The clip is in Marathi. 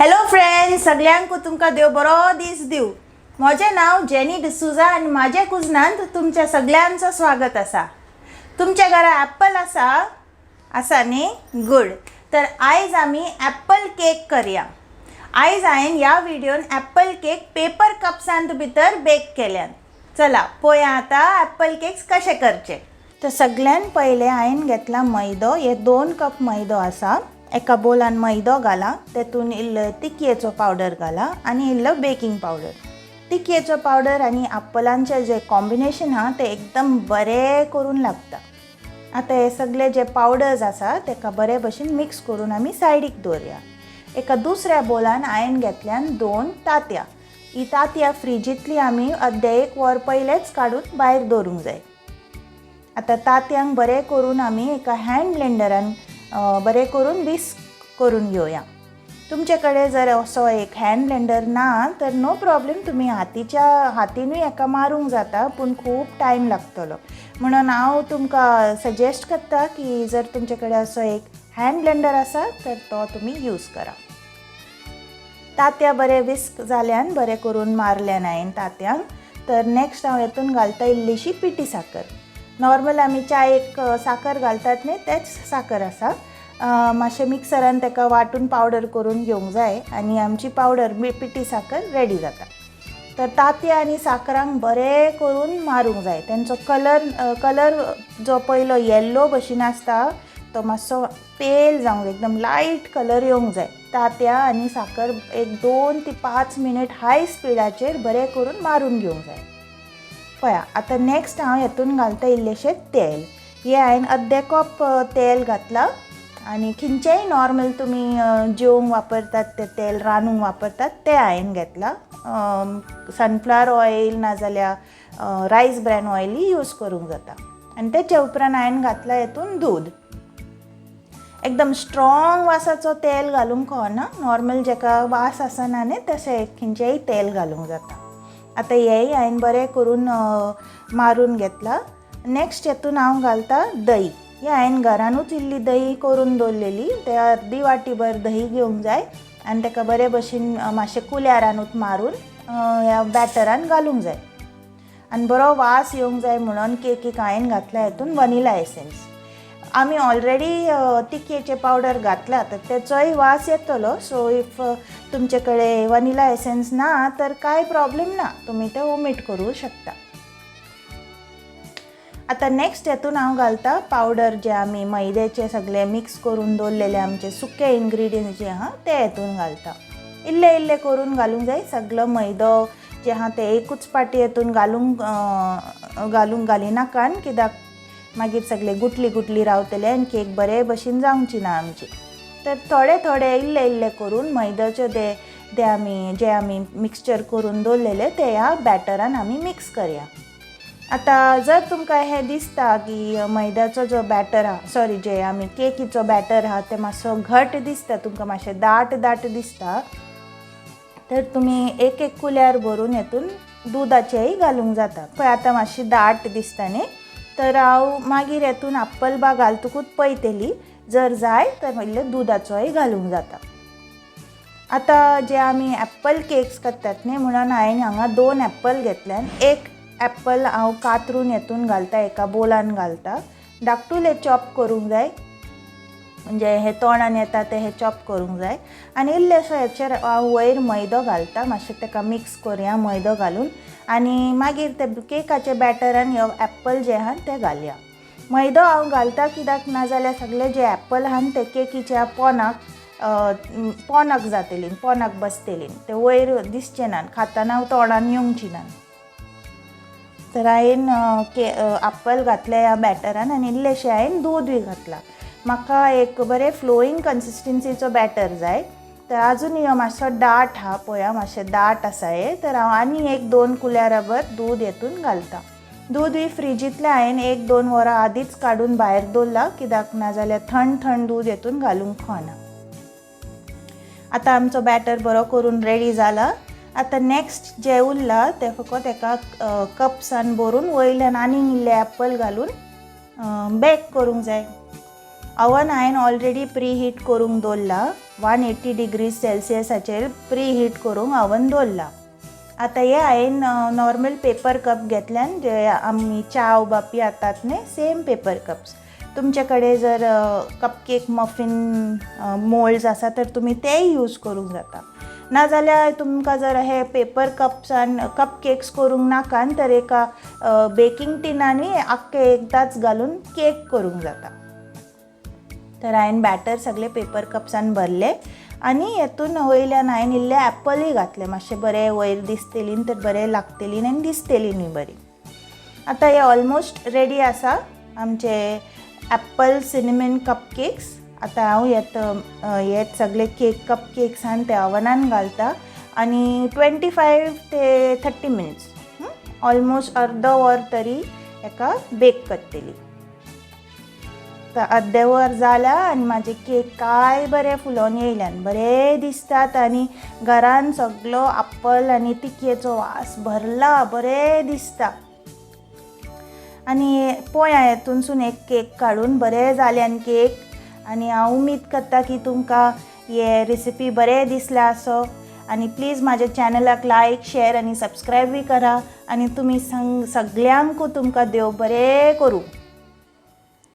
हॅलो फ्रेंड्स, सगळ्यांक तुमकां देव बरो दीस दिव। म्हजें नांव जेनी डिसूजा आनी म्हाज्या कुजनांत तुमच्या सगळ्यांचं स्वागत आसा। तुमच्या घरा ॲप्पल आसा न्ही? गुड। तर आयज आमी ॲप्पल केक करया। आयज हांवें ह्या व्हिडिओन ॲप्पल केक पेपर कप्सांत भितर बेक केल्यान। चला पळोवया आतां ॲप्पल केक्स कशे करचे। तर सगळ्यान पयलें हांवें घेतला मैदो। हे 2 कप मैदो आसा। एका बोलान मैदो घाला, तेतून इल्लो तिखयेचो पावडर घाला आनी इल्लो बेकिंग पावडर। तिखयेचो पावडर आनी ॲप्पलांचें जे कॉम्बिनेशन आहा ते एकदम बरें करून लागता। आतां हे सगळे जे पावडर्स आसा तेका बरे भशेन मिक्स करून आमी सायडीक दवरया। एका दुसऱ्या बोलान हांवें घेतल्यान 2 तांतयां। ही तांतयां फ्रिजींतली आमी अर्दे 1 वर पयलेच काडून भायर दवरूंक जाय। आतां तांतयांक बरें करून आमी एका हँड ब्लेंडरान बरें करून विस्क करून घेवया। तुमचे कडेन जर असो एक हँड ब्लेंडर ना तर नो प्रॉब्लेम, तुमी हातीनूय एका मारूंक जाता, पूण खूब टायम लागतलो। म्हणून हांव तुमकां सजेस्ट करता की जर तुमचे कडेन असो एक हँड ब्लेंडर आसा तर तो तुमी यूज करा। तांतयां बरें विस्क जाल्यान बरें करून मारल्यान हांवें तांतयांक। तर नेक्स्ट हांव हेतून घालता इल्लीशी पिठी साकर। नॉर्मल आमी चायेक साकर घालतात न्ही, तेच साकर आसा। मातशें मिक्सरान तेका वाटून पावडर करून घेवंक जाय आनी आमची पावडर पिठी साकर रेडी जाता। तर तांतयां आनी साकरांक बरें करून मारूंक जाय। तेंचो कलर जो पयलो येल्लो भशेन आसता तो मातसो पेल जावंक जाय, एकदम लायट कलर येवंक जाय। तांतयां आनी साकर एक 2 ते 5 मिनट हाय स्पिडाचेर बरें करून मारून घेवंक जाय। पळया आतां नेक्स्ट हांव हेतून घालता इल्लेशें तेल। हे हांवें अर्दे कप तेल घातला आनी खंयचेंय नॉर्मल तुमी जेवंक वापरतात तें तेल, रांदूंक वापरतात तें हांवें घेतलां। सनफ्लावर ऑयल नाजाल्यार रायस ब्रॅन ऑयलूय यूज करूंक जाता। आनी तेच्या उपरांत हांवें घातला हेतून दूद। एकदम स्ट्रॉंग वासाचो तेल घालूंक कळना, नॉर्मल जेका वास आसना न्ही तशें खंयचेंय तेल घालूंक जाता। आतां हेंय हांवें बरें करून मारून घेतला। नेक्स्ट हेतून हांव घालता दही। हे हांवें घरानूच इल्ली दही करून दवरलेली, ते अर्दी वाटी भर दही घेवंक जाय आनी तेका बरे भशेन मातशें कुल्यारानूच मारून ह्या बॅटरान घालूंक जाय। आनी बरो वास येवंक जाय म्हणून केकीक हांवें घातला हेतून वनिला एसेन्स। आमी ऑलरेडी तिखयेचें पावडर घातला तर तेचोय वास येतलो। सो इफ तुमचे कडेन वनिला एसेन्स ना तर कांय प्रॉब्लेम ना, तुमी तें ओमीट करूं शकता। आतां नेक्स्ट हेतून हांव घालता पावडर जे आमी मैद्याचे सगळे मिक्स करून दवरलेले आमचे सुके इन्ग्रिडियंट्स जे आहा ते हेतून घालता। इल्ले इल्ले करून घालूंक जाय। सगळो मैदो जे आहा ते एकूच पाटी हेतून घालूंक घालिनाका, कित्याक मागीर सगळे गुटली गुटली रावतले आनी केक बरे भशेन जावंची ना आमची। तर थोडे थोडे इल्ले इल्ले करून मैद्याचे जे आमी मिक्सचर करून दवरलेले ते ह्या बॅटरान आमी मिक्स करया। आतां जर तुमकां हें दिसता की मैद्याचो जो बॅटर आहा, सॉरी जे आमी केकीचो बॅटर आहा ते मातसो घट दिसता, तुमकां मातशें दाट दिसता, तर तुमी एक कुल्यार भरून हेतून दुदाचेंय घालूंक जाता। पळय आतां मातशी दाट दिसता न्ही, तर हांव मागीर हेतून ॲप्पल घालतकूच पळयतली, जर जाय तर इल्लें दुदाचोय घालूंक जाता। आतां जे आमी ॲप्पल केक्स करतात न्ही म्हणून हांवें हांगा 2 ॲप्पल घेतल्यान एक ॲप्पल हांव कातरून हेतून घालता, एका बोलान घालता। धाकटुले चॉप करूंक जाय, म्हणजे हे तोंडान येता ते हे चॉप करूंक जाय। आनी इल्लेसो हेचेर हांव वयर मैदो घालता, मातशें तेका मिक्स करुया मैदो घालून आनी मागीर ते केकाचे बॅटरान हे ॲप्पल जे आहा ते घालया। मैदो हांव घालता कित्याक नाजाल्यार सगळे जे ॲप्पल आहा ते केकीच्या पोंदाक जातलीं, पोंदाक बसतलीं, ते वयर दिसचे ना, खातना तोंडान येवंची ना। तर हांवें ॲप्पल घातले ह्या बॅटरान आनी इल्लेशें हांवें दूदय घातला। म्हाका एक बरें फ्लोईंग कन्सिस्टन्सीचो बॅटर जाय, तर आजून हो मातसो दाट आहा, पळया मातशें दाट आसा हे, तर हांव आनी 1-2 कुल्यारा भर दूद हेतून घालता। दूदय फ्रिजींतलें हांवें 1-2 वरां आदींच काडून भायर दवरला, कित्याक नाजाल्यार थंड दूद हेतून घालूंक कळना। आतां आमचो बॅटर बरो करून रेडी जाला। आतां नेक्स्ट जें उरलां तें फकत एका कप्सान भरून वयल्यान आनी इल्ले ॲप्पल घालून बेक करूंक जाय। ओवन हांवें ऑलरेडी प्री हीट करूंक दवरला 180 डिग्री सेल्सियसाचेर प्री हीट करूंक हांवें दवरला. आतां हे हांवें नॉर्मल पेपर कप घेतल्यान जे आमी च्या उबापी हातात न्ही सेम पेपर कप्स. तुमचे कडेन जर कपकेक मफिन मोल्ड्स आसा तर तुमी तेय यूज करूंक जाता. नाजाल्यार तुमकां जर हे पेपर कप्सान कप केक्स करूंक नाका तर एका बेकिंग टिनांनी आख्खे एकदांच घालून केक करूंक जाता. तर हांवें बॅटर सगळे पेपर कप्सान भरले आनी हेतून वयल्यान हांवें इल्ले एप्पलूय घातले, मातशे बरे वयर दिसतलीं तर बरे लागतलीं आनी दिसतलीं बरी. आतां हे ऑलमोस्ट रेडी आसा आमचे एप्पल सिनेमन कपकेक्स. आतां हांव हे सगळे कप केक्सान ते ओव्हनान घालता आनी 25 ते 30 मिनिट्स ऑलमोस्ट अर्द वर तरी हेका बेक करतली. अर्दे वर जाला आनी म्हाजे केक काय बरे फुलोवन येयल्यान बरे दिसतात आनी घरान सगळो एप्पल आनी तिखयेचो वास भरला, बरे दिसता. आनी पळय हेतूनसून एक केक काडून बरे जाल्यान केक. आनी हांव उमीद करता की तुमकां हे रेसिपी बरे दिसला आसो आनी प्लीज म्हाज्या चॅनलाक लायक शेअर आनी सबस्क्रायब बी करा आनी तुमी सगळ्यांकू तुमकां देव बरें करूं.